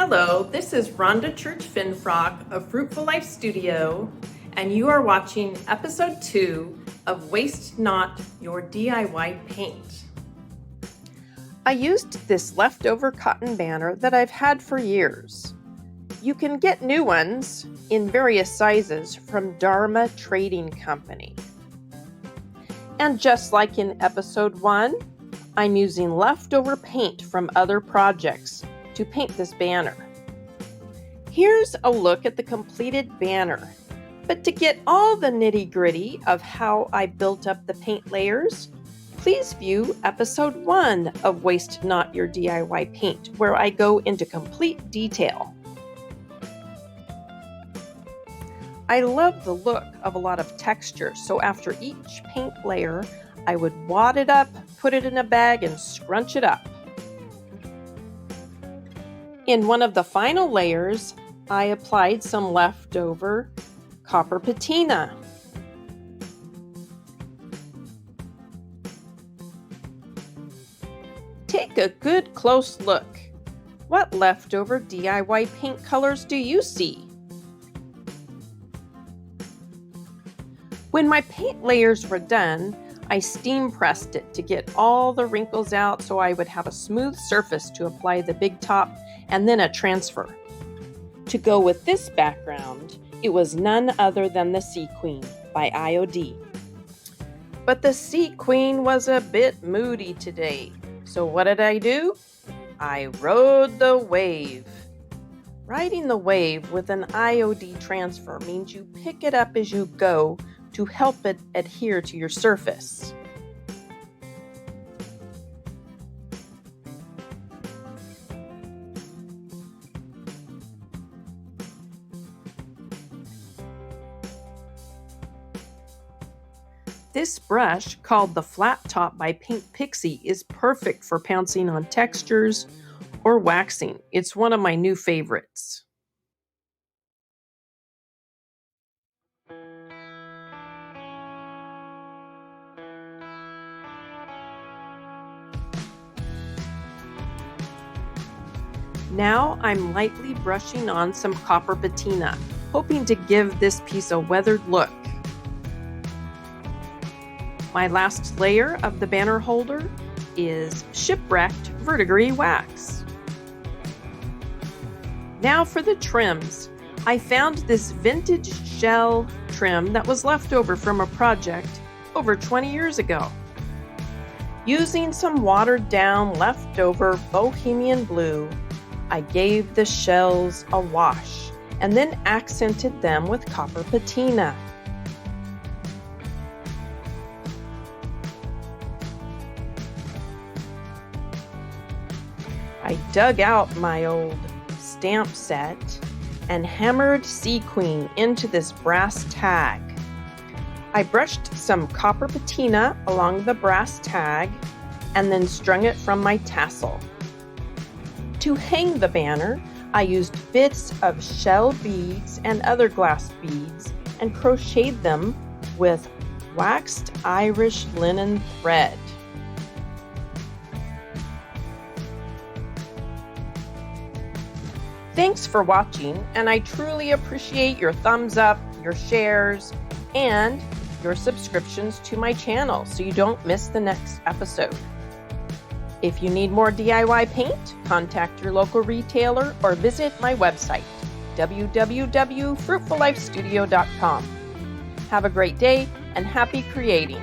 Hello, this is Rhonda Church Finfrock of Fruitful Life Studio, and you are watching episode 2 of Waste Not Your DIY Paint. I used this leftover cotton banner that I've had for years. You can get new ones in various sizes from Dharma Trading Company. And just like in episode 1, I'm using leftover paint from other projects to paint this banner. Here's a look at the completed banner. But to get all the nitty-gritty of how I built up the paint layers, please view episode 1 of Waste Not Your DIY Paint, where I go into complete detail. I love the look of a lot of texture, so after each paint layer, I would wad it up, put it in a bag, and scrunch it up. In one of the final layers, I applied some leftover copper patina. Take a good close look. What leftover DIY paint colors do you see? When my paint layers were done, I steam pressed it to get all the wrinkles out so I would have a smooth surface to apply the big top and then a transfer. To go with this background, it was none other than the Sea Queen by IOD. But the Sea Queen was a bit moody today, so what did I do? I rode the wave. Riding the wave with an IOD transfer means you pick it up as you go to help it adhere to your surface. This brush, called the Flat Top by Pink Pixie, is perfect for pouncing on textures or waxing. It's one of my new favorites. Now I'm lightly brushing on some copper patina, hoping to give this piece a weathered look. My last layer of the banner holder is Shipwrecked Verdigris Wax. Now for the trims. I found this vintage shell trim that was left over from a project over 20 years ago. Using some watered down leftover bohemian blue, I gave the shells a wash and then accented them with copper patina. I dug out my old stamp set and hammered Sea Queen into this brass tag. I brushed some copper patina along the brass tag and then strung it from my tassel. To hang the banner, I used bits of shell beads and other glass beads and crocheted them with waxed Irish linen thread. Thanks for watching, and I truly appreciate your thumbs up, your shares, and your subscriptions to my channel so you don't miss the next episode. If you need more DIY paint, contact your local retailer or visit my website, www.fruitfullifestudio.com. Have a great day and happy creating!